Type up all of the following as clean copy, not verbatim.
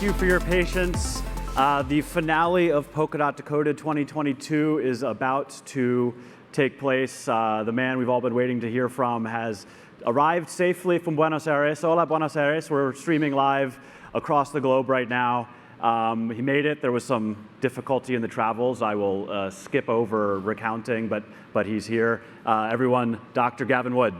you for your patience. The finale of Polkadot Decoded 2022 is about to take place. The man we've all been waiting to hear from has arrived safely from Buenos Aires. Hola, Buenos Aires. We're streaming live across the globe right now. He made it. There was some difficulty in the travels. I will skip over recounting, but he's here. Everyone, Dr. Gavin Wood.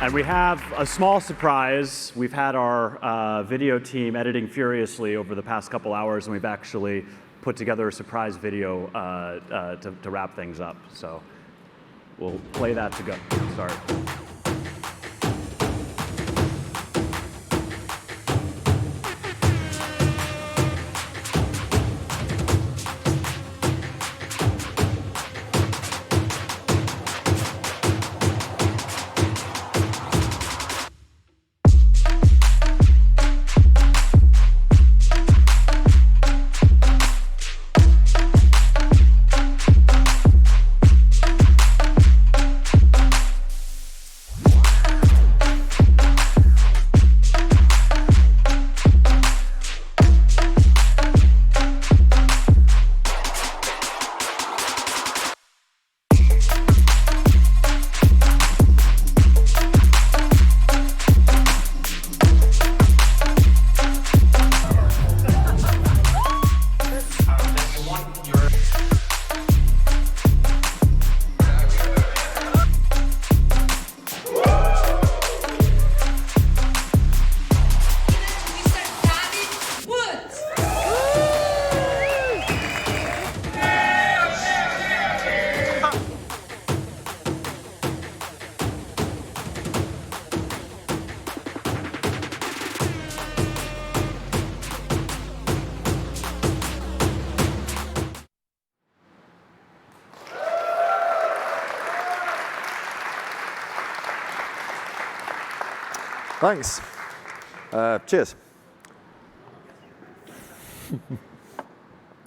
And we have a small surprise. We've had our video team editing furiously over the past couple hours, and we've actually put together a surprise video to wrap things up. So we'll play that to go. Start. Thanks. Cheers.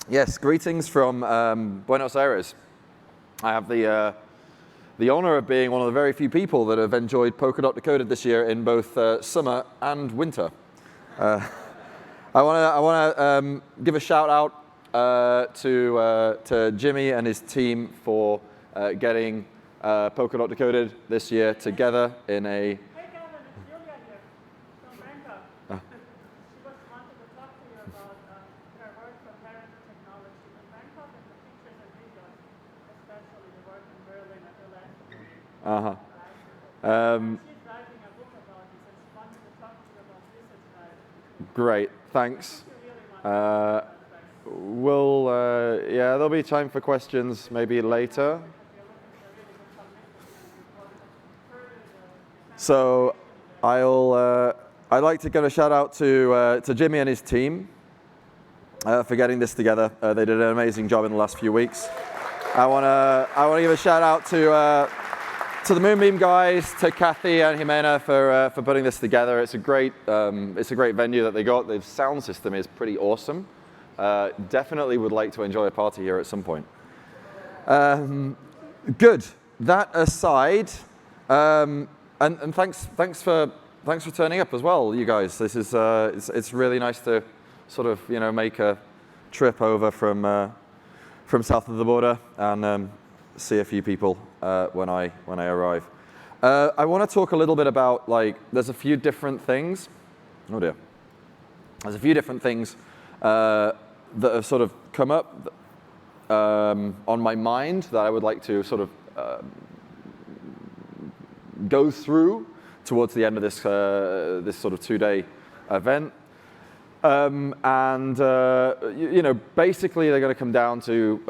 Yes, greetings from Buenos Aires. I have the honor of being one of the very few people that have enjoyed Polkadot Decoded this year in both summer and winter. I want to give a shout out to Jimmy and his team for getting Polkadot Decoded this year together in a Great, thanks. Yeah, there'll be time for questions maybe later. So I'd like to give a shout out to Jimmy and his team for getting this together. They did an amazing job in the last few weeks. I want to give a shout out to the Moonbeam guys, to Kathy and Jimena for putting this together. It's a great venue that they got. The sound system is pretty awesome. Definitely would like to enjoy a party here at some point. Good. That aside, and thanks for turning up as well, you guys. This is it's really nice to sort of make a trip over from south of the border and see a few people when I arrive. I want to talk a little bit about, there's a few different things. Oh dear. There's a few different things that have sort of come up on my mind that I would like to sort of go through towards the end of this this sort of 2-day event. Basically they're going to come down to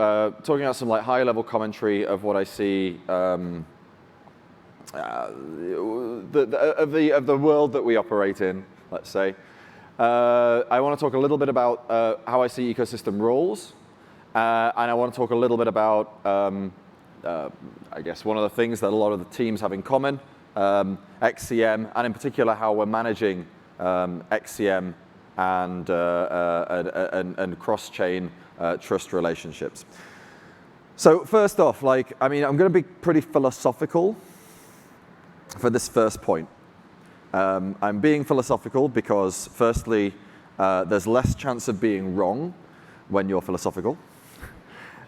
talking about some high-level commentary of what I see of the world that we operate in, let's say. I want to talk a little bit about how I see ecosystem roles, and I want to talk a little bit about I guess one of the things that a lot of the teams have in common, XCM, and in particular how we're managing XCM and cross-chain trust relationships. So first off, like, I mean, I'm going to be pretty philosophical for this first point. I'm being philosophical because, firstly, there's less chance of being wrong when you're philosophical.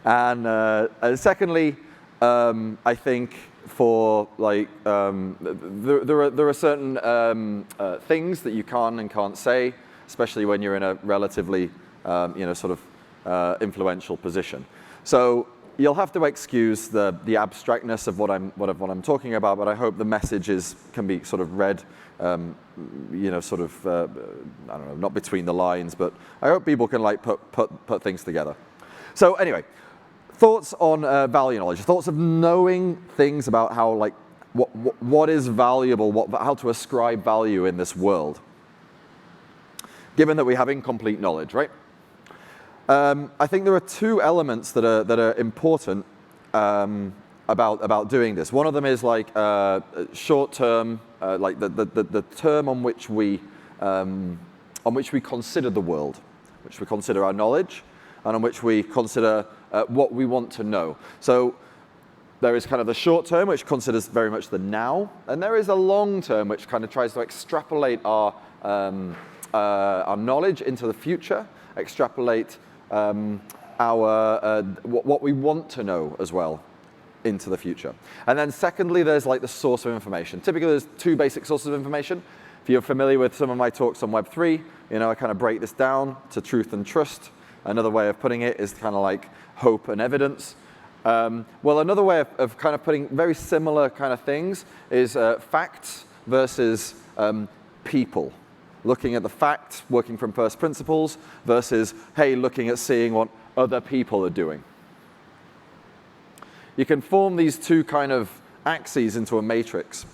And secondly, I think for, like, there are certain things that you can and can't say, especially when you're in a relatively, sort of influential position. So you'll have to excuse the abstractness of what I'm talking about, but I hope the messages can be sort of read, I don't know, not between the lines, but I hope people can like put things together. So anyway, thoughts on value knowledge, thoughts of knowing things about how, like, what is valuable, how to ascribe value in this world, given that we have incomplete knowledge, right? I think there are two elements that are important about doing this. One of them is like short term, like the term on which we consider the world, which we consider our knowledge, and on which we consider what we want to know. So there is kind of the short term, which considers very much the now, and there is a long term, which kind of tries to extrapolate our knowledge into the future, extrapolate what we want to know as well into the future. And then secondly, there's like the source of information. Typically, there's two basic sources of information. If you're familiar with some of my talks on Web3, I kind of break this down to truth and trust. Another way of putting it is kind of like hope and evidence. Well, another way of kind of putting very similar kind of things is facts versus people. Looking at the facts, working from first principles, versus, hey, looking at seeing what other people are doing. You can form these two kind of axes into a matrix,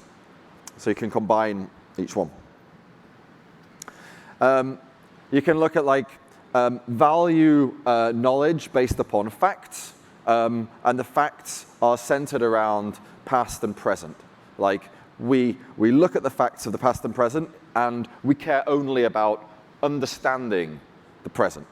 so you can combine each one. You can look at like value knowledge based upon facts, and the facts are centered around past and present. Like we look at the facts of the past and present, and we care only about understanding the present.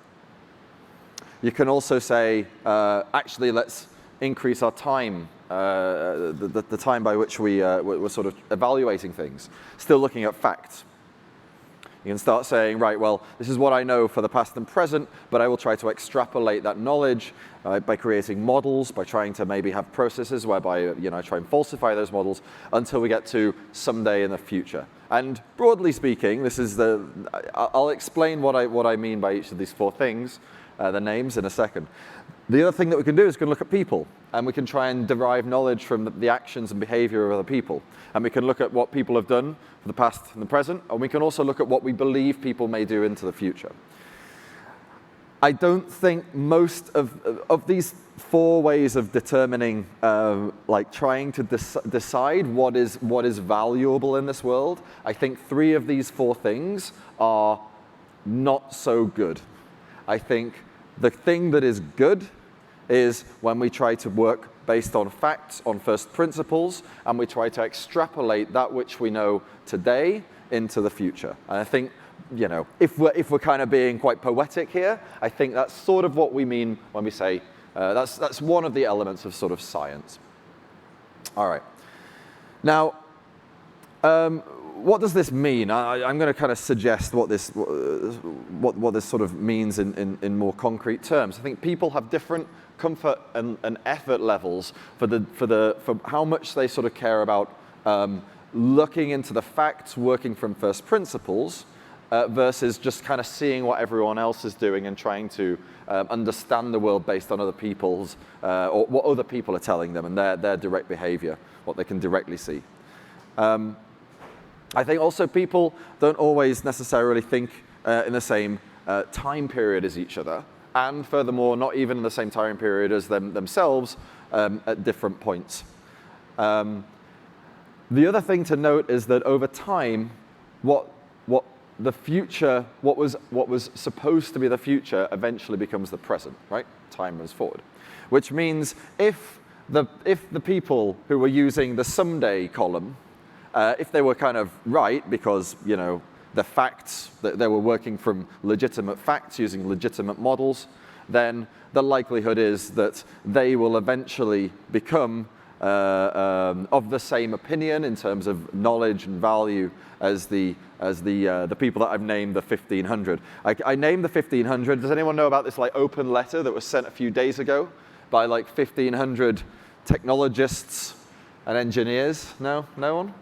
You can also say, actually, let's increase our time, the time by which we're sort of evaluating things, still looking at facts. You can start saying, right, well, this is what I know for the past and present, but I will try to extrapolate that knowledge by creating models, by trying to maybe have processes whereby I try and falsify those models until we get to someday in the future. And broadly speaking, this is I'll explain what I mean by each of these four things, the names, in a second. The other thing that we can do is we can look at people, and we can try and derive knowledge from the actions and behavior of other people. And we can look at what people have done for the past and the present, and we can also look at what we believe people may do into the future. I don't think most of these four ways of determining, like trying to decide what is valuable in this world, I think three of these four things are not so good. I think the thing that is good is when we try to work based on facts, on first principles, and we try to extrapolate that which we know today into the future. And I think, if we're kind of being quite poetic here, I think that's sort of what we mean when we say that's one of the elements of sort of science. All right. Now, what does this mean? I'm going to kind of suggest what this sort of means in more concrete terms. I think people have different comfort and effort levels for how much they sort of care about looking into the facts, working from first principles, versus just kind of seeing what everyone else is doing and trying to understand the world based on other people's, or what other people are telling them and their direct behavior, what they can directly see. I think also people don't always necessarily think in the same time period as each other, and furthermore, not even in the same time period as themselves at different points. The other thing to note is that over time, what was supposed to be the future eventually becomes the present, right? Time moves forward, which means if the people who were using the someday column, if they were kind of right because the facts that they were working from legitimate facts using legitimate models, then the likelihood is that they will eventually become of the same opinion in terms of knowledge and value as the people that I've named the 1500. I named the 1500. Does anyone know about this like open letter that was sent a few days ago by like 1500 technologists and engineers? No? No one?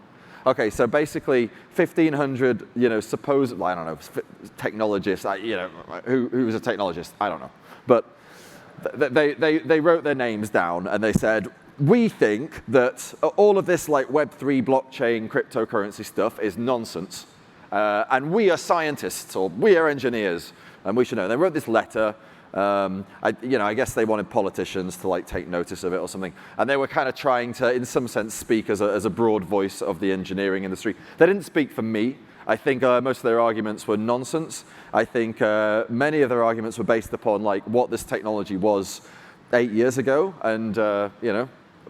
Okay, so basically 1,500, supposedly, I don't know, technologists, who's a technologist? I don't know. But they wrote their names down and they said, we think that all of this like Web3 blockchain cryptocurrency stuff is nonsense. And we are scientists or we are engineers and we should know. They wrote this letter. I guess they wanted politicians to like take notice of it or something. And they were kind of trying to, in some sense, speak as a broad voice of the engineering industry. They didn't speak for me. I think most of their arguments were nonsense. I think many of their arguments were based upon like what this technology was 8 years ago. And,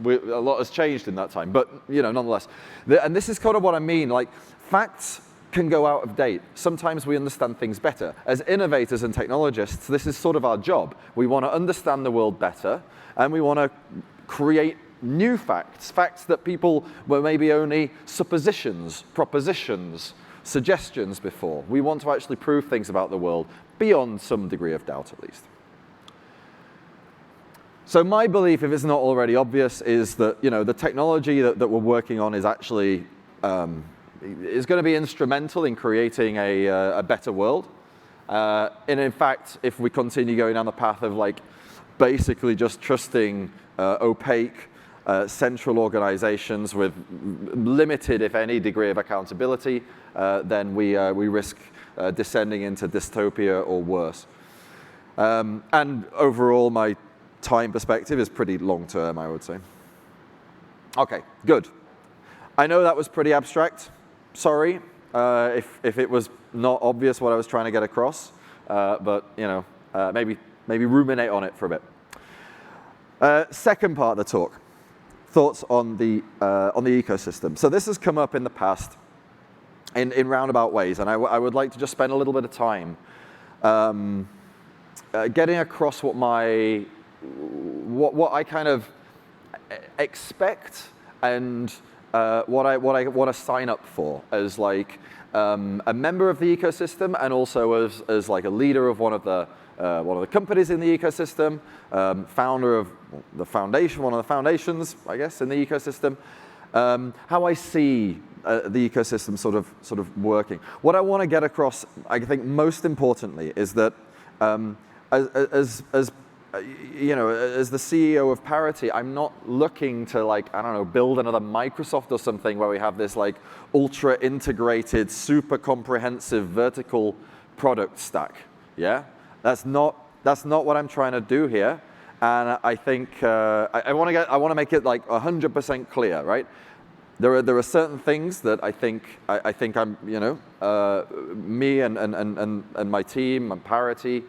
a lot has changed in that time. But, nonetheless. And this is kind of what I mean. Like, facts can go out of date. Sometimes we understand things better. As innovators and technologists, this is sort of our job. We want to understand the world better, and we want to create new facts, facts that people were maybe only suppositions, propositions, suggestions before. We want to actually prove things about the world beyond some degree of doubt, at least. So my belief, if it's not already obvious, is that the technology that we're working on is actually is going to be instrumental in creating a better world. And in fact, if we continue going down the path of like basically just trusting opaque central organizations with limited, if any, degree of accountability, then we risk descending into dystopia or worse. And overall, my time perspective is pretty long-term, I would say. Okay, good. I know that was pretty abstract. Sorry if it was not obvious what I was trying to get across, but maybe ruminate on it for a bit. Second part of the talk, thoughts on the ecosystem. So this has come up in the past in roundabout ways, and I would like to just spend a little bit of time getting across what I kind of expect and what I want to sign up for as like a member of the ecosystem, and also as like a leader of one of the companies in the ecosystem, founder of the foundation, one of the foundations, I guess, in the ecosystem. How I see the ecosystem sort of working. What I want to get across, I think, most importantly, is that as the CEO of Parity, I'm not looking to build another Microsoft or something where we have this like ultra integrated, super comprehensive vertical product stack. Yeah, that's not what I'm trying to do here. And I think I want to make it like 100% clear, right? There are certain things that I think I'm me and my team and Parity.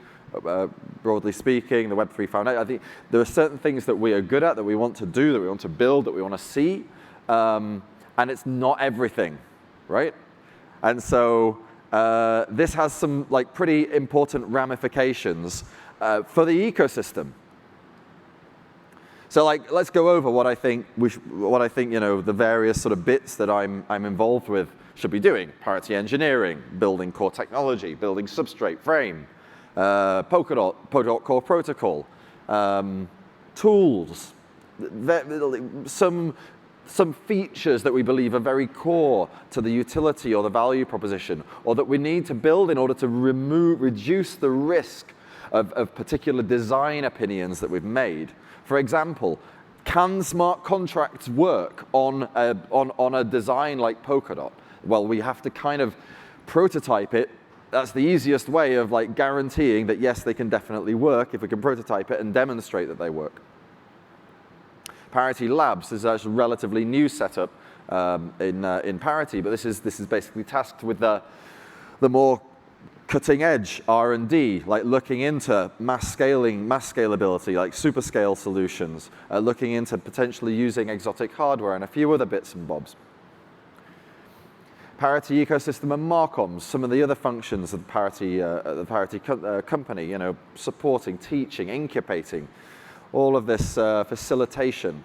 Broadly speaking, the Web3 Foundation, I think there are certain things that we are good at, that we want to do, that we want to build, that we want to see, and it's not everything, right? And so this has some like pretty important ramifications for the ecosystem. So like, let's go over what I think the various sort of bits that I'm involved with should be doing: Parity engineering, building core technology, building Substrate frame. Polkadot core protocol, tools, some features that we believe are very core to the utility or the value proposition, or that we need to build in order to reduce the risk of particular design opinions that we've made. For example, can smart contracts work on a design like Polkadot? Well, we have to kind of prototype it. That's the easiest way of like guaranteeing that yes, they can definitely work if we can prototype it and demonstrate that they work. Parity Labs is a relatively new setup in Parity, but this is basically tasked with the more cutting edge R&D, like looking into mass scalability, like super scale solutions, looking into potentially using exotic hardware and a few other bits and bobs. Parity ecosystem and Marcoms, some of the other functions of the Parity company, you know, supporting, teaching, incubating, all of this facilitation.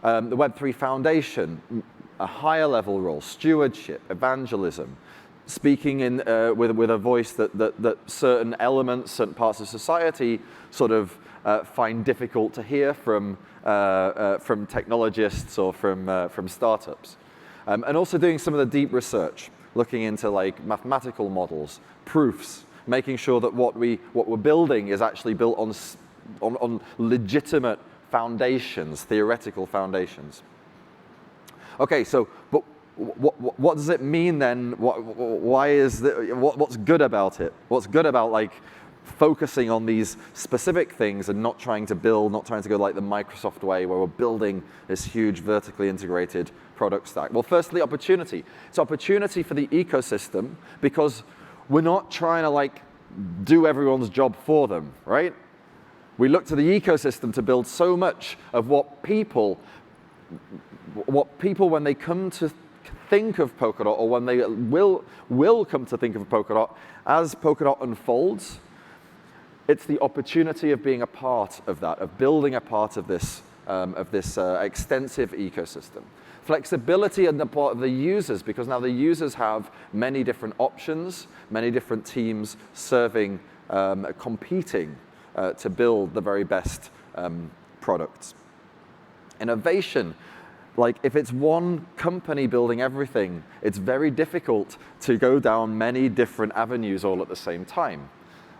The Web3 Foundation, a higher level role, stewardship, evangelism, speaking in, with a voice that certain elements, certain parts of society sort of find difficult to hear from technologists or from startups. And also doing some of the deep research, looking into like mathematical models, proofs, making sure that what we're building is actually built on legitimate foundations, theoretical foundations. Okay, so but what does it mean then? Why is what's good about it? What's good about like focusing on these specific things and not trying to build, not trying to go like the Microsoft way where we're building this huge vertically integrated product stack? Well, firstly, opportunity. It's opportunity for the ecosystem because we're not trying to like do everyone's job for them, right? We look to the ecosystem to build so much of what people when they come to think of Polkadot, or when they will come to think of Polkadot, as Polkadot unfolds, it's the opportunity of being a part of that, of building a part of this extensive ecosystem. Flexibility on the part of the users, because now the users have many different options, many different teams serving, competing to build the very best products. Innovation, like if it's one company building everything, it's very difficult to go down many different avenues all at the same time.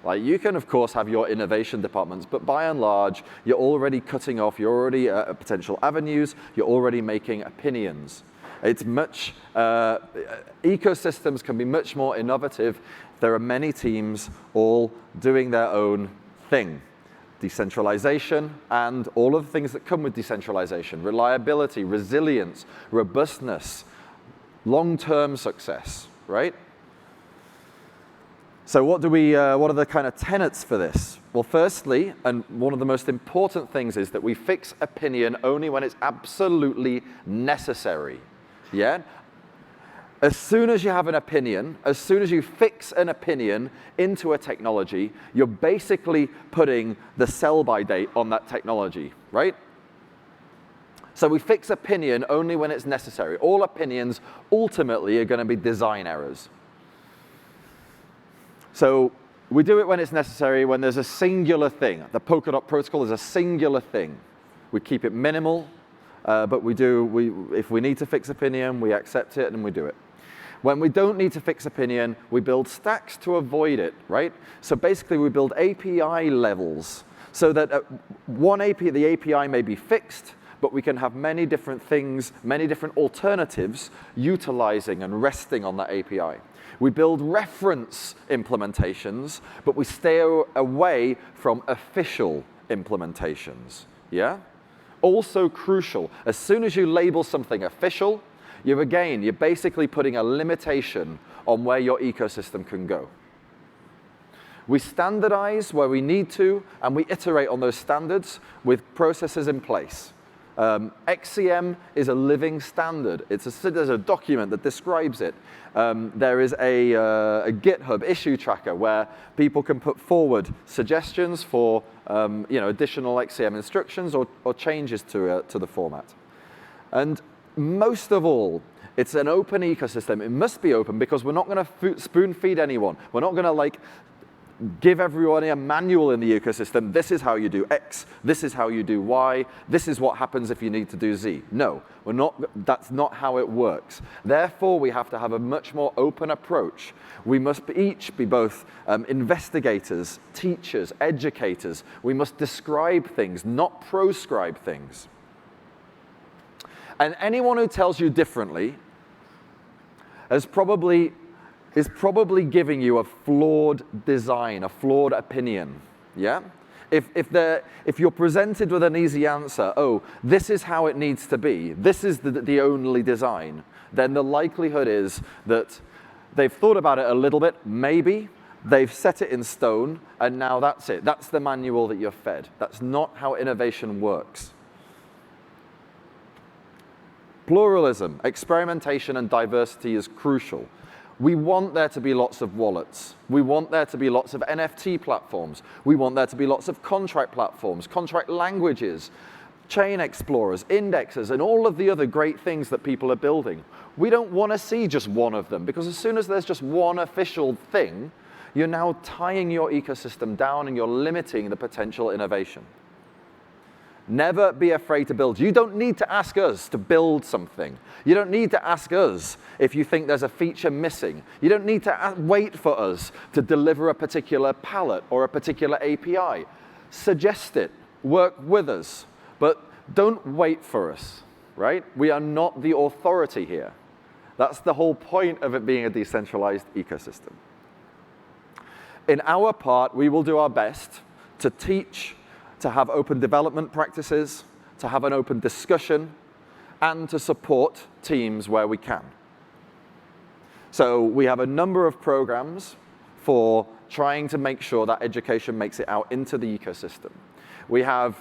Like you can, of course, have your innovation departments, but by and large, you're already cutting off, you're already potential avenues, you're already making opinions. It's much, ecosystems can be much more innovative. There are many teams all doing their own thing. Decentralization and all of the things that come with decentralization, reliability, resilience, robustness, long-term success, right? So what are the kind of tenets for this? Well, firstly, and one of the most important things is that we fix opinion only when it's absolutely necessary, yeah? As soon as you have an opinion, as soon as you fix an opinion into a technology, you're basically putting the sell-by date on that technology, right? So we fix opinion only when it's necessary. All opinions ultimately are going to be design errors. So we do it when it's necessary, when there's a singular thing. The Polkadot protocol is a singular thing. We keep it minimal, but if we need to fix opinion, we accept it and we do it. When we don't need to fix opinion, we build stacks to avoid it, right? So basically, we build API levels so that the API may be fixed, but we can have many different things, many different alternatives utilizing and resting on that API. We build reference implementations, but we stay away from official implementations, yeah? Also crucial, as soon as you label something official, you're basically putting a limitation on where your ecosystem can go. We standardize where we need to, and we iterate on those standards with processes in place. XCM is a living standard. There's a document that describes it. There is a GitHub issue tracker where people can put forward suggestions for additional XCM instructions or changes to the format. And most of all, it's an open ecosystem. It must be open because we're not going to spoon feed anyone. We're not going to give everyone a manual in the ecosystem. This is how you do X. This is how you do Y. This is what happens if you need to do Z. No, that's not how it works. Therefore, we have to have a much more open approach. We must each be both investigators, teachers, educators. We must describe things, not proscribe things. And anyone who tells you differently is probably giving you a flawed design, a flawed opinion, yeah? If you're presented with an easy answer, oh, this is how it needs to be, this is the only design, then the likelihood is that they've thought about it a little bit, maybe, they've set it in stone, and now that's it. That's the manual that you're fed. That's not how innovation works. Pluralism, experimentation, and diversity is crucial. We want there to be lots of wallets. We want there to be lots of NFT platforms. We want there to be lots of contract platforms, contract languages, chain explorers, indexes, and all of the other great things that people are building. We don't want to see just one of them, because as soon as there's just one official thing, you're now tying your ecosystem down and you're limiting the potential innovation. Never be afraid to build. You don't need to ask us to build something. You don't need to ask us if you think there's a feature missing. You don't need to wait for us to deliver a particular palette or a particular API. Suggest it. Work with us. But don't wait for us, right? We are not the authority here. That's the whole point of it being a decentralized ecosystem. In our part, we will do our best to teach, to have open development practices, to have an open discussion, and to support teams where we can. So we have a number of programs for trying to make sure that education makes it out into the ecosystem. We have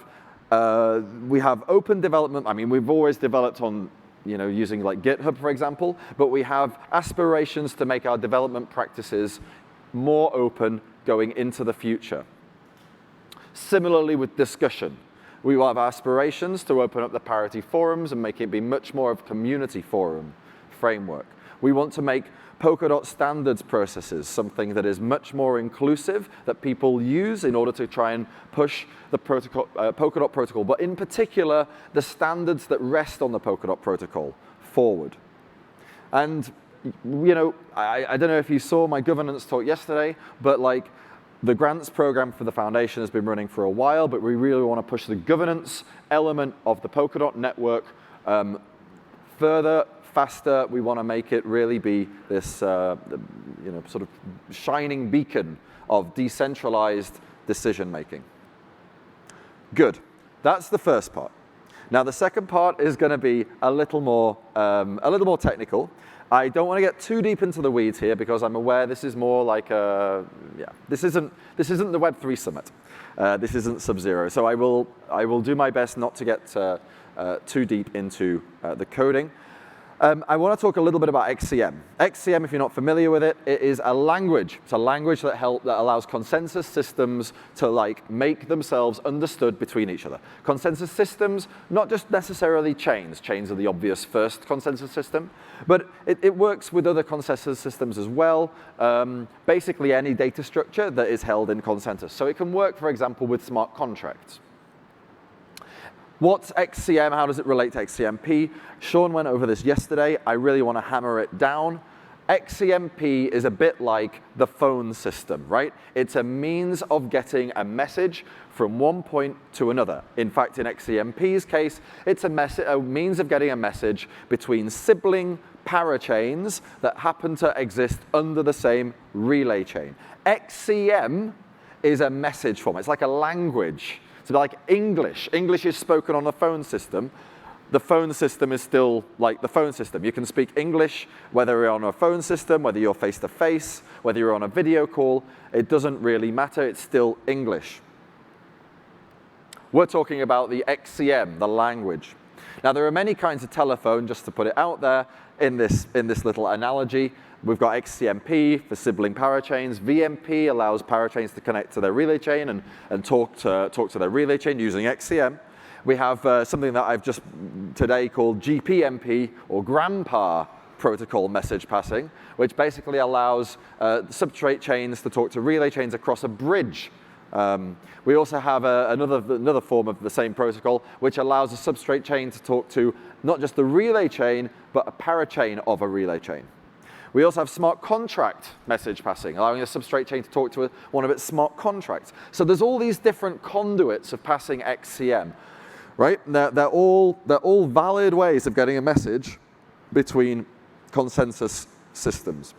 open development. I mean, we've always developed on, using like GitHub, for example, but we have aspirations to make our development practices more open going into the future. Similarly with discussion, we will have aspirations to open up the Parity forums and make it be much more of a community forum framework. We want to make Polkadot standards processes something that is much more inclusive, that people use in order to try and push the Polkadot protocol, but in particular, the standards that rest on the Polkadot protocol forward. And, I don't know if you saw my governance talk yesterday, but the grants program for the foundation has been running for a while, but we really want to push the governance element of the Polkadot network further, faster. We want to make it really be this sort of shining beacon of decentralized decision making. Good. That's the first part. Now the second part is going to be a little more technical. I don't want to get too deep into the weeds here because I'm aware this is more like this isn't the Web3 summit. This isn't Sub-Zero. So I will do my best not to get too deep into the coding. I want to talk a little bit about XCM. XCM, if you're not familiar with it, it is a language. It's a language that allows consensus systems to make themselves understood between each other. Consensus systems, not just necessarily chains. Chains are the obvious first consensus system, but it works with other consensus systems as well. Basically, any data structure that is held in consensus. So it can work, for example, with smart contracts. What's XCM? How does it relate to XCMP? Sean went over this yesterday. I really want to hammer it down. XCMP is a bit like the phone system, right? It's a means of getting a message from one point to another. In fact, in XCMP's case, it's a means of getting a message between sibling parachains that happen to exist under the same relay chain. XCM is a message format. It's like a language. So like English. English is spoken on the phone system. The phone system is still like the phone system. You can speak English whether you're on a phone system, whether you're face-to-face, whether you're on a video call. It doesn't really matter. It's still English. We're talking about the XCM, the language. Now, there are many kinds of telephone, just to put it out there, in this little analogy. We've got XCMP for sibling parachains. VMP allows parachains to connect to their relay chain and talk to their relay chain using XCM. We have something that I've just today called GPMP, or Grandpa Protocol Message Passing, which basically allows substrate chains to talk to relay chains across a bridge. We also have another form of the same protocol, which allows a substrate chain to talk to not just the relay chain, but a parachain of a relay chain. We also have smart contract message passing, allowing a substrate chain to talk to one of its smart contracts. So there's all these different conduits of passing XCM, right? They're all valid ways of getting a message between consensus systems.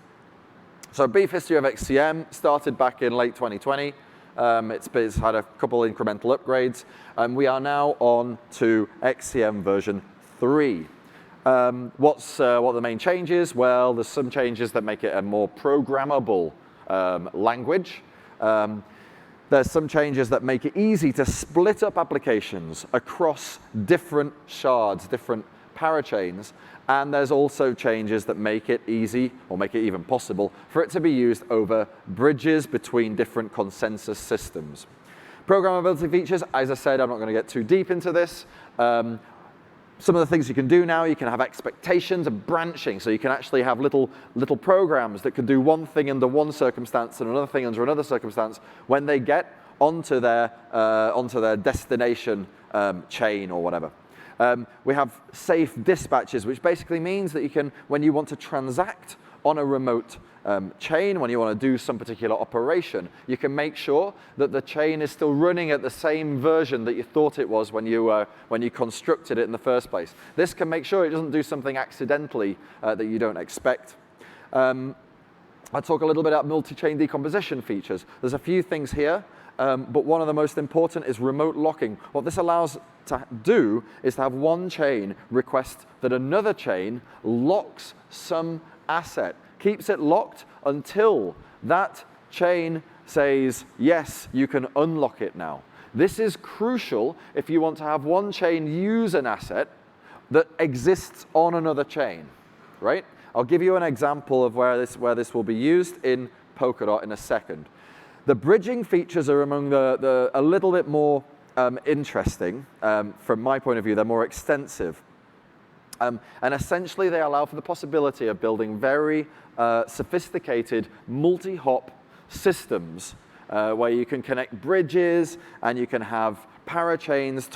So a brief history of XCM started back in late 2020. It's had a couple incremental upgrades, and we are now on to XCM version 3. What are the main changes? Well, there's some changes that make it a more programmable language. There's some changes that make it easy to split up applications across different shards, different parachains, and there's also changes that make it easy, or make it even possible, for it to be used over bridges between different consensus systems. Programmability features, as I said, I'm not going to get too deep into this. Some of the things you can do now, you can have expectations and branching, so you can actually have little programs that can do one thing under one circumstance and another thing under another circumstance when they get onto their destination chain or whatever. We have safe dispatches, which basically means that you can, when you want to transact on a remote chain, when you want to do some particular operation, you can make sure that the chain is still running at the same version that you thought it was when you constructed it in the first place. This can make sure it doesn't do something accidentally that you don't expect. I'll talk a little bit about multi-chain decomposition features. There's a few things here, but one of the most important is remote locking. What this allows to do is to have one chain request that another chain locks some asset, keeps it locked until that chain says, yes, you can unlock it now. This is crucial if you want to have one chain use an asset that exists on another chain, right? I'll give you an example of where this will be used in Polkadot in a second. The bridging features are among a little bit more interesting. From my point of view, they're more extensive. And essentially, they allow for the possibility of building very sophisticated multi-hop systems where you can connect bridges and you can have parachains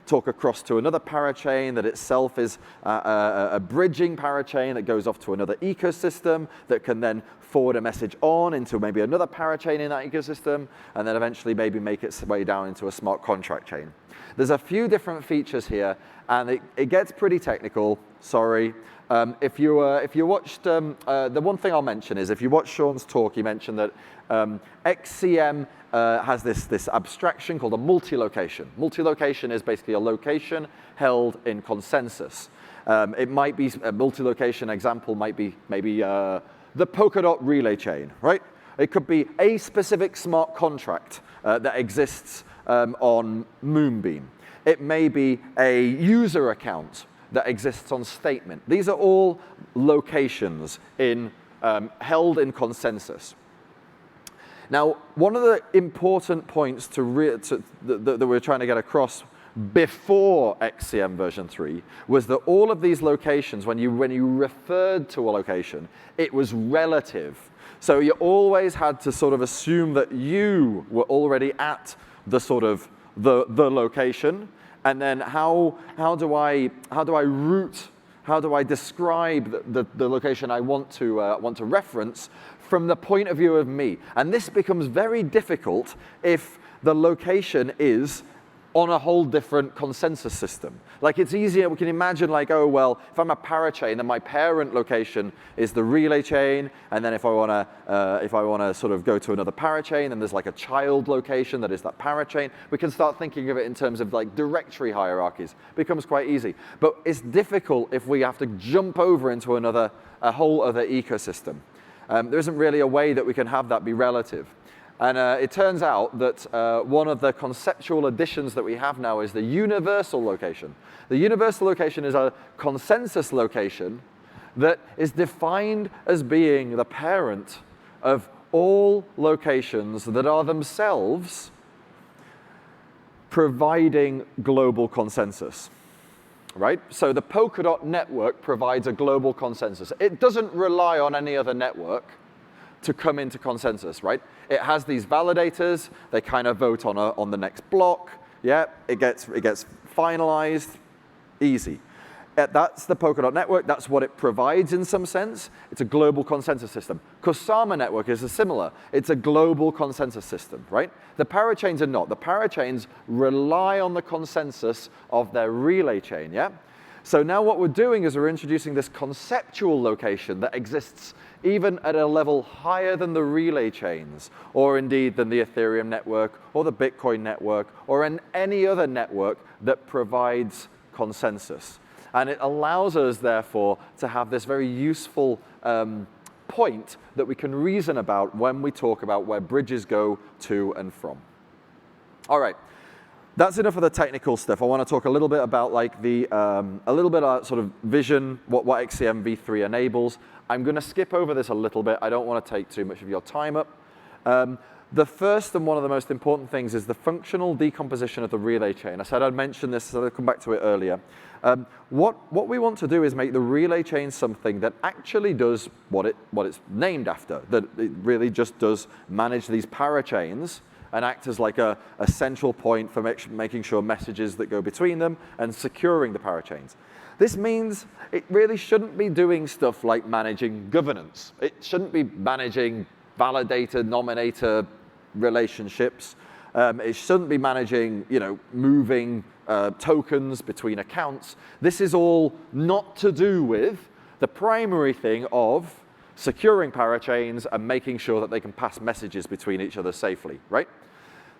talk across to another parachain that itself is a bridging parachain that goes off to another ecosystem that can then forward a message on into maybe another parachain in that ecosystem, and then eventually maybe make its way down into a smart contract chain. There's a few different features here, and it gets pretty technical, sorry. If you watched, the one thing I'll mention is if you watch Sean's talk, he mentioned that XCM has this abstraction called a multi-location. Multi-location is basically a location held in consensus. It might be, a multi-location example might be maybe the Polkadot relay chain, right? It could be a specific smart contract that exists on Moonbeam. It may be a user account that exists on Statemint. These are all locations held in consensus. Now, one of the important points that we're trying to get across before XCM version 3 was that all of these locations, when you referred to a location, it was relative. So you always had to sort of assume that you were already at the sort of the location, and then how do I route, how do I describe the location I want to reference from the point of view of me? And this becomes very difficult if the location is on a whole different consensus system. Like, it's easier, we can imagine like, oh, well, if I'm a parachain, then my parent location is the relay chain, and then if I wanna sort of go to another parachain, then there's like a child location that is that parachain. We can start thinking of it in terms of like directory hierarchies. It becomes quite easy. But it's difficult if we have to jump over into a whole other ecosystem. There isn't really a way that we can have that be relative. And it turns out that one of the conceptual additions that we have now is the universal location. The universal location is a consensus location that is defined as being the parent of all locations that are themselves providing global consensus, right? So the Polkadot network provides a global consensus. It doesn't rely on any other network to come into consensus, right? It has these validators. They kind of vote on the next block. Yeah, it gets finalized. Easy. That's the Polkadot network. That's what it provides in some sense. It's a global consensus system. Kusama network is similar. It's a global consensus system, right? The parachains are not. The parachains rely on the consensus of their relay chain, yeah? So now what we're doing is we're introducing this conceptual location that exists even at a level higher than the relay chains, or indeed than the Ethereum network, or the Bitcoin network, or any other network that provides consensus. And it allows us, therefore, to have this very useful point that we can reason about when we talk about where bridges go to and from. All right. that's enough of the technical stuff. I want to talk a little bit about like a little bit of sort of vision, what XCM v3 enables. I'm going to skip over this a little bit. I don't want to take too much of your time up. The first and one of the most important things is the functional decomposition of the relay chain. I said I'd mention this, so I'll come back to it earlier. What we want to do is make the relay chain something that actually does what it's named after, that it really just does manage these parachains and act as like a central point for making sure messages that go between them and securing the parachains. This means it really shouldn't be doing stuff like managing governance. It shouldn't be managing validator, nominator relationships. It shouldn't be managing, moving tokens between accounts. This is all not to do with the primary thing of securing parachains and making sure that they can pass messages between each other safely, right?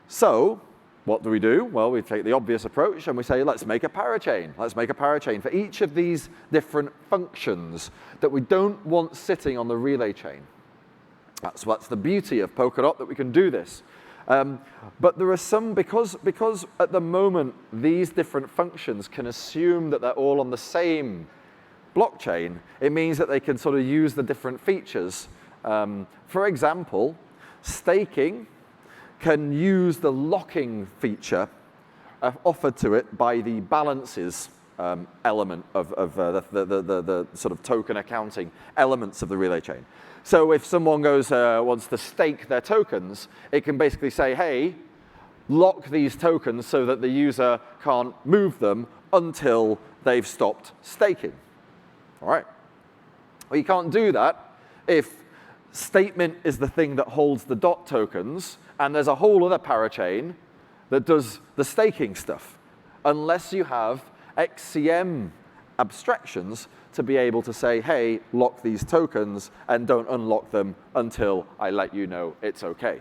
So what do? Well, we take the obvious approach and we say, let's make a parachain. Let's make a parachain for each of these different functions that we don't want sitting on the relay chain. That's the beauty of Polkadot, that we can do this. But there are some, because at the moment these different functions can assume that they're all on the same blockchain, it means that they can sort of use the different features. For example, staking can use the locking feature offered to it by the balances element of the sort of token accounting elements of the relay chain. So if someone wants to stake their tokens, it can basically say, hey, lock these tokens so that the user can't move them until they've stopped staking. All right. Well, you can't do that if Statemint is the thing that holds the DOT tokens, and there's a whole other parachain that does the staking stuff, unless you have XCM abstractions to be able to say, hey, lock these tokens and don't unlock them until I let you know it's OK.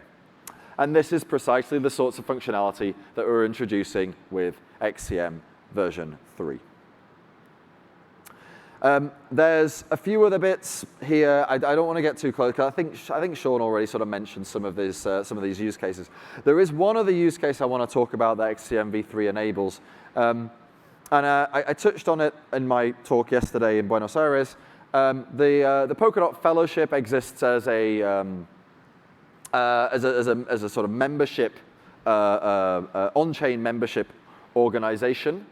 And this is precisely the sorts of functionality that we're introducing with XCM version 3. There's a few other bits here. I don't want to get too close, because I think Sean already sort of mentioned some of these use cases. There is one other use case I want to talk about that XCM v3 enables. And I touched on it in my talk yesterday in Buenos Aires. The Polkadot Fellowship exists as a sort of membership, on-chain membership organization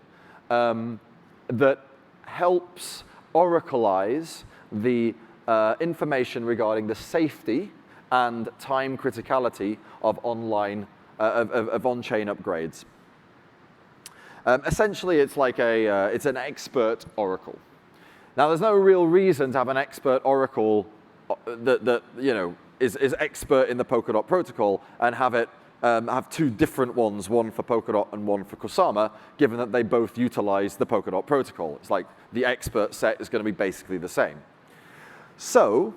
that helps oracleize the information regarding the safety and time criticality of on-chain upgrades. Essentially, it's like it's an expert oracle. Now, there's no real reason to have an expert oracle that is expert in the Polkadot protocol and have two different ones, one for Polkadot and one for Kusama, given that they both utilize the Polkadot protocol. It's like the expert set is going to be basically the same. So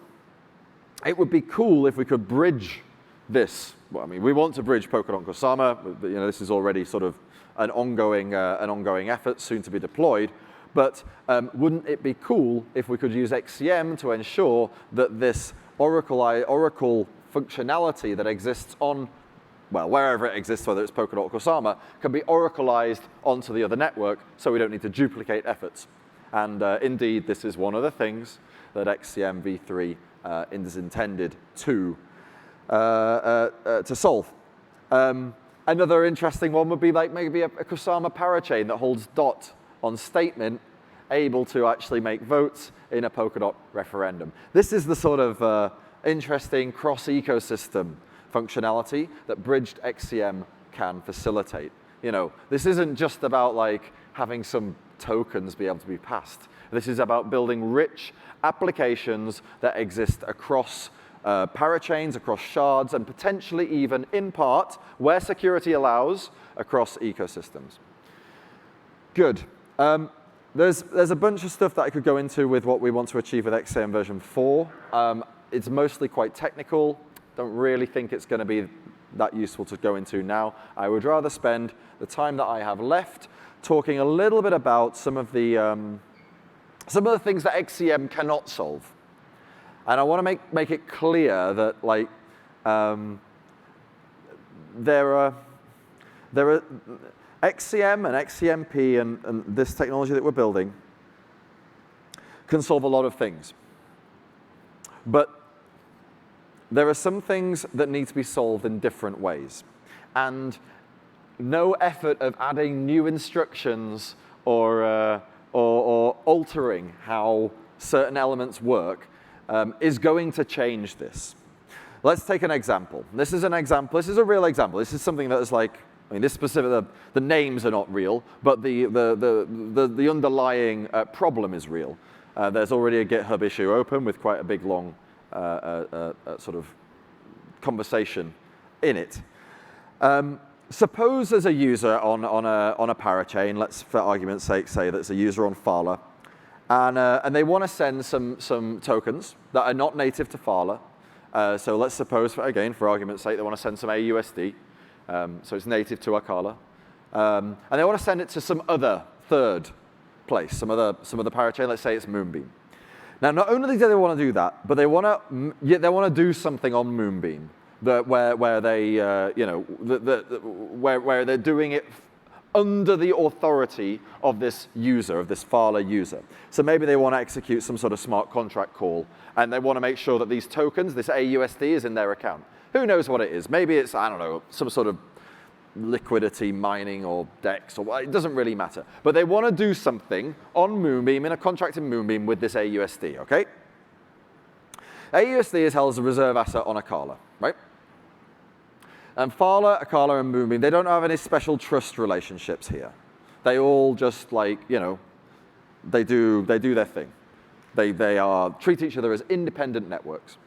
it would be cool if we could bridge this. Well, I mean, we want to bridge Polkadot and Kusama. This is already sort of an ongoing effort, soon to be deployed. But wouldn't it be cool if we could use XCM to ensure that this oracle functionality that exists on, well, wherever it exists, whether it's Polkadot or Kusama, can be oracleized onto the other network, so we don't need to duplicate efforts. And indeed, this is one of the things that XCM v3 is intended to solve. Another interesting one would be like maybe a Kusama Parachain that holds DOT on Statemint, able to actually make votes in a Polkadot referendum. This is the sort of interesting cross-ecosystem functionality that bridged XCM can facilitate. This isn't just about like having some tokens be able to be passed. This is about building rich applications that exist across parachains, across shards, and potentially even, in part, where security allows, across ecosystems. Good. There's a bunch of stuff that I could go into with what we want to achieve with XCM version 4. It's mostly quite technical. Don't really think it's going to be that useful to go into now. I would rather spend the time that I have left talking a little bit about some of the things that XCM cannot solve. And I want to make it clear that like XCM and XCMP and this technology that we're building can solve a lot of things. But there are some things that need to be solved in different ways. And no effort of adding new instructions or altering how certain elements work is going to change this. Let's take an example. This is an example. This is a real example. This is something that is like, I mean, this specific, the names are not real, but the underlying problem is real. There's already a GitHub issue open with quite a big, long sort of conversation in it. Suppose there's a user on a parachain. Let's, for argument's sake, say that's a user on Phala, and they want to send some tokens that are not native to Phala. So let's suppose, again, for argument's sake, they want to send some AUSD. So it's native to Acala, and they want to send it to some other third place, some other parachain. Let's say it's Moonbeam. Now, not only do they want to do that, but they want to do something on Moonbeam where they where they're doing it under the authority of this user, of this Phala user. So maybe they want to execute some sort of smart contract call, and they want to make sure that these tokens, this AUSD, is in their account. Who knows what it is? Maybe it's, I don't know, some sort of liquidity mining or DEX, or it doesn't really matter. But they want to do something on Moonbeam, in a contract in Moonbeam, with this AUSD, OK? AUSD is held as a reserve asset on Acala, right? And Phala, Acala, and Moonbeam, they don't have any special trust relationships here. They all just, like, you know, they do their thing. They treat each other as independent networks.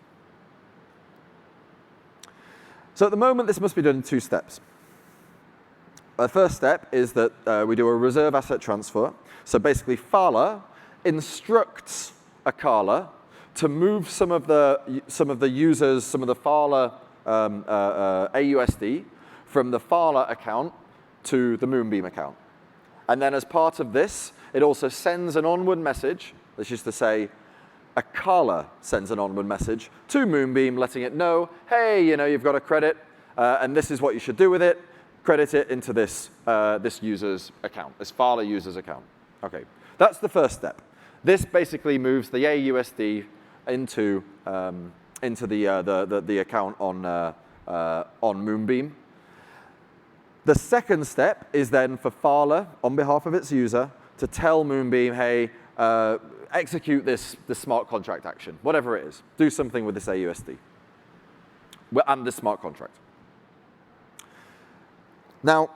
So at the moment, this must be done in 2 steps. The first step is that we do a reserve asset transfer. So basically, Phala instructs Acala to move some of the users, some of the Phala AUSD from the Phala account to the Moonbeam account. And then as part of this, it also sends an onward message, which is to say, Acala sends an onward message to Moonbeam, letting it know, hey, you know, you've got a credit, and this is what you should do with it. Credit it into this user's account, this Phala user's account. OK, that's the first step. This basically moves the AUSD into the account on Moonbeam. The second step is then for Phala, on behalf of its user, to tell Moonbeam, hey, execute this smart contract action, whatever it is. Do something with this AUSD and this smart contract. Now,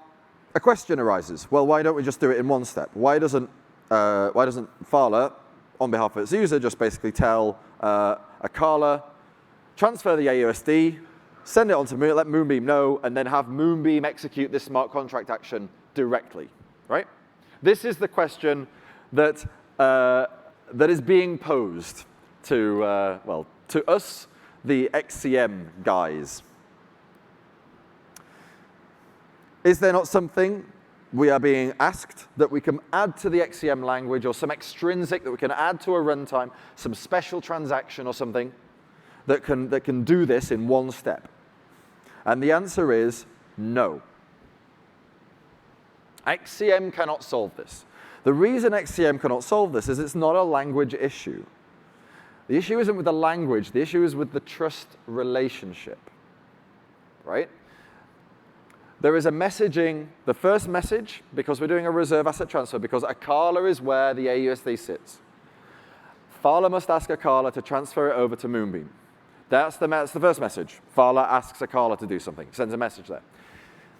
a question arises. Well, why don't we just do it in one step? Why doesn't Phala, on behalf of its user, just basically tell Acala, transfer the AUSD, send it on to Moonbeam, let Moonbeam know, and then have Moonbeam execute this smart contract action directly, right? This is the question that is being posed to, to us, the XCM guys. Is there not something we are being asked that we can add to the XCM language, or some extrinsic that we can add to a runtime, some special transaction or something that can do this in one step? And the answer is no. XCM cannot solve this. The reason XCM cannot solve this is it's not a language issue. The issue isn't with the language. The issue is with the trust relationship, right? There is a messaging, the first message, because we're doing a reserve asset transfer, because Acala is where the AUSD sits. Phala must ask Acala to transfer it over to Moonbeam. That's the first message. Phala asks Acala to do something, sends a message there.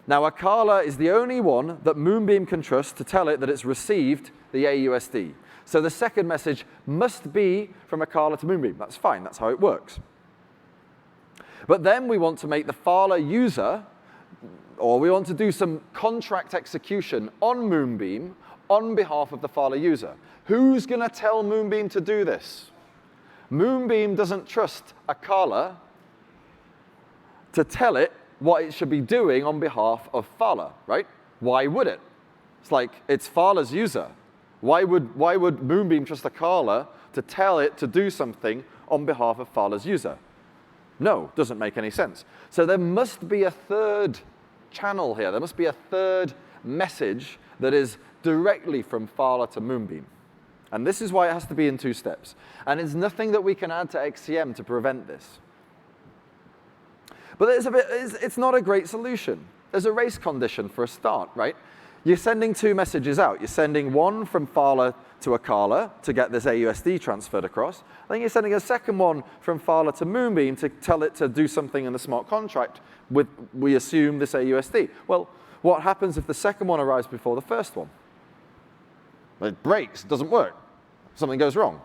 Now, Acala is the only one that Moonbeam can trust to tell it that it's received the AUSD. So the second message must be from Acala to Moonbeam. That's fine. That's how it works. But then we want to make the Phala user, or we want to do some contract execution on Moonbeam on behalf of the Phala user. Who's going to tell Moonbeam to do this? Moonbeam doesn't trust Acala to tell it what it should be doing on behalf of Phala, right? Why would it? It's like, it's Phala's user. Why would Moonbeam trust Acala to tell it to do something on behalf of Phala's user? No, doesn't make any sense. So there must be a third channel here. There must be a third message that is directly from Phala to Moonbeam. And this is why it has to be in 2 steps. And there's nothing that we can add to XCM to prevent this. But it's not a great solution. There's a race condition for a start, right? You're sending 2 messages out. You're sending one from Phala to Acala to get this AUSD transferred across. Then you're sending a second one from Phala to Moonbeam to tell it to do something in the smart contract with, we assume, this AUSD. Well, what happens if the second one arrives before the first one? It breaks, it doesn't work. Something goes wrong.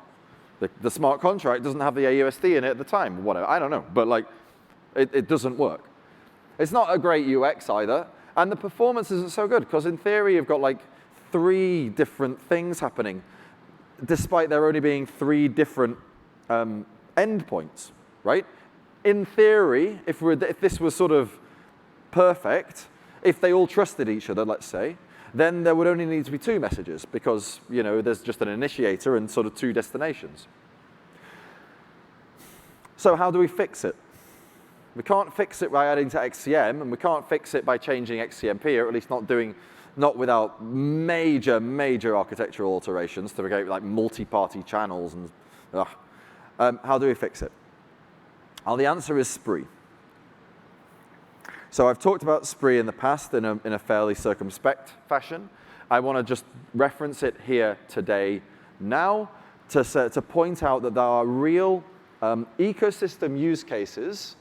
The smart contract doesn't have the AUSD in it at the time, whatever, I don't know, but like, it doesn't work. It's not a great UX either, and the performance isn't so good, because in theory you've got like 3 different things happening, despite there only being 3 different endpoints, right? In theory, if this was sort of perfect, if they all trusted each other, let's say, then there would only need to be 2 messages because, you know, there's just an initiator and sort of 2 destinations. So how do we fix it? We can't fix it by adding to XCM, and we can't fix it by changing XCMP, or at least not without major, major architectural alterations to create like multi-party channels and how do we fix it? Well, the answer is Spree. So I've talked about Spree in the past in a fairly circumspect fashion. I want to just reference it here today now to point out that there are real ecosystem use cases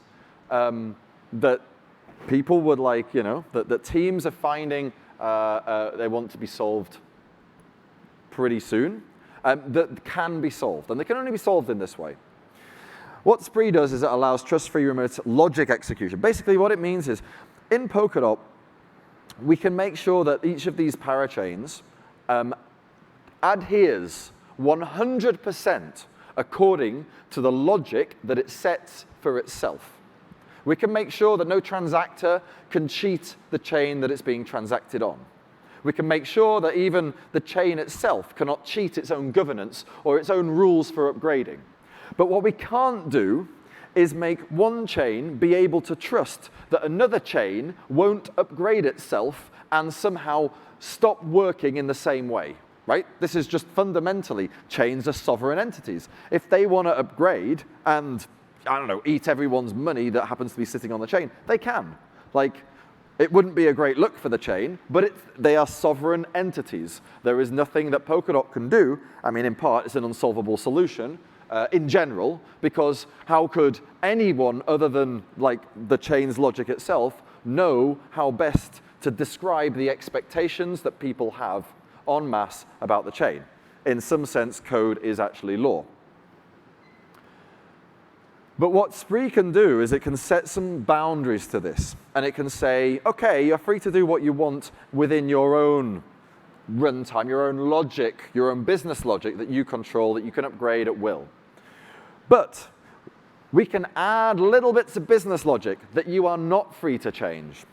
that people would like, you know, that teams are finding they want to be solved pretty soon, that can be solved. And they can only be solved in this way. What Spree does is it allows trust-free remote logic execution. Basically what it means is, in Polkadot, we can make sure that each of these parachains adheres 100% according to the logic that it sets for itself. We can make sure that no transactor can cheat the chain that it's being transacted on. We can make sure that even the chain itself cannot cheat its own governance or its own rules for upgrading. But what we can't do is make one chain be able to trust that another chain won't upgrade itself and somehow stop working in the same way, right? This is just fundamentally, chains are sovereign entities. If they want to upgrade and, I don't know, eat everyone's money that happens to be sitting on the chain, they can. Like, it wouldn't be a great look for the chain, but they are sovereign entities. There is nothing that Polkadot can do. I mean, in part, it's an unsolvable solution, in general, because how could anyone other than like the chain's logic itself know how best to describe the expectations that people have en masse about the chain? In some sense, code is actually law. But what Spree can do is it can set some boundaries to this, and it can say, okay, you're free to do what you want within your own runtime, your own logic, your own business logic that you control, that you can upgrade at will. But we can add little bits of business logic that you are not free to change.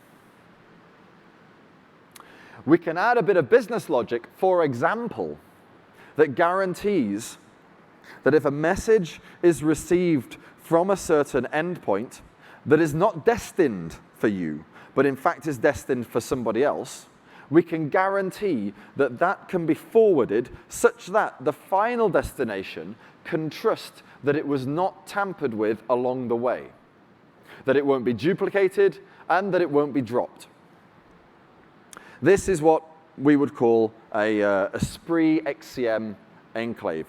We can add a bit of business logic, for example, that guarantees that if a message is received from a certain endpoint that is not destined for you, but in fact is destined for somebody else, we can guarantee that that can be forwarded such that the final destination can trust that it was not tampered with along the way, that it won't be duplicated, and that it won't be dropped. This is what we would call a Spree XCM enclave.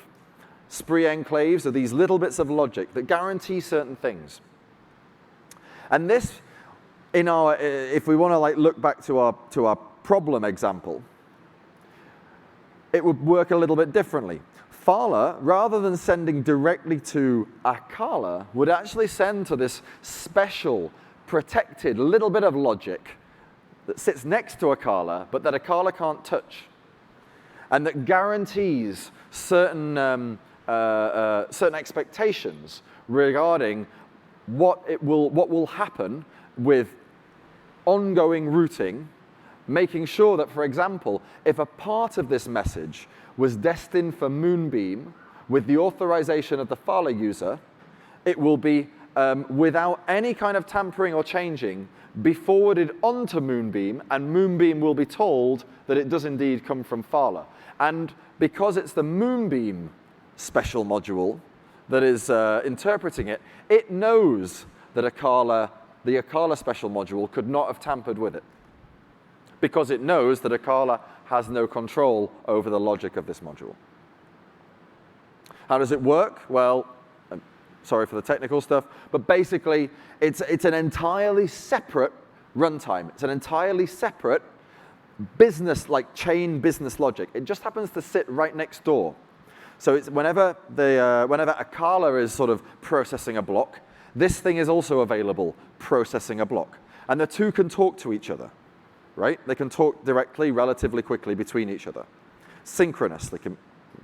Spree enclaves are these little bits of logic that guarantee certain things. And this, if we want to like look back to our problem example, it would work a little bit differently. Phala, rather than sending directly to Acala, would actually send to this special, protected little bit of logic that sits next to Acala, but that Acala can't touch, and that guarantees certain expectations regarding what will happen with ongoing routing, making sure that, for example, if a part of this message was destined for Moonbeam with the authorization of the Phala user, it will be without any kind of tampering or changing, be forwarded onto Moonbeam, and Moonbeam will be told that it does indeed come from Phala. And because it's the Moonbeam special module that is interpreting it, it knows that the Acala special module could not have tampered with it, because it knows that Acala has no control over the logic of this module. How does it work? Well, sorry for the technical stuff, but basically, it's an entirely separate runtime. It's an entirely separate business, like chain business logic. It just happens to sit right next door. So it's whenever Acala is sort of processing a block, this thing is also available processing a block. And the two can talk to each other, right? They can talk directly, relatively quickly between each other. Synchronous.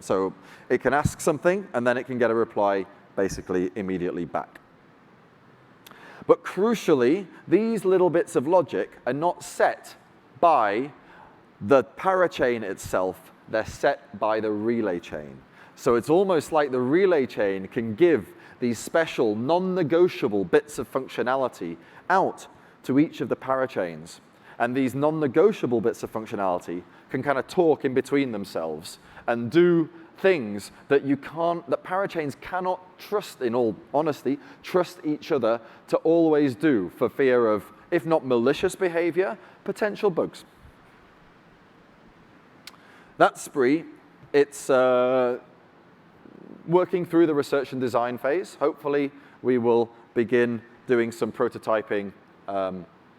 So it can ask something, and then it can get a reply basically immediately back. But crucially, these little bits of logic are not set by the parachain itself. They're set by the relay chain. So it's almost like the relay chain can give these special, non-negotiable bits of functionality out to each of the parachains. And these non-negotiable bits of functionality can kind of talk in between themselves and do things that that parachains cannot trust, in all honesty, trust each other to always do for fear of, if not malicious behavior, potential bugs. That spree, it's working through the research and design phase. Hopefully, we will begin doing some prototyping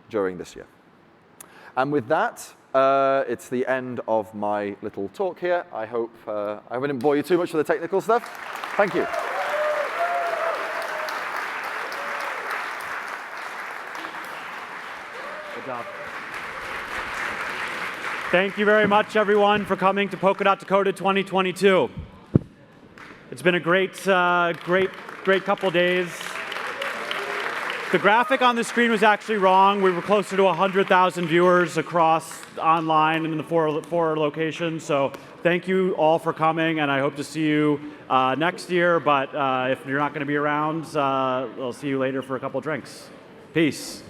during this year. And with that, it's the end of my little talk here. I hope I didn't bore you too much with the technical stuff. Thank you. Good job. Thank you very much, everyone, for coming to Polkadot Decoded 2022. It's been a great couple days. The graphic on the screen was actually wrong. We were closer to 100,000 viewers across online and in the four locations. So thank you all for coming, and I hope to see you next year. But if you're not going to be around, I'll see you later for a couple drinks. Peace.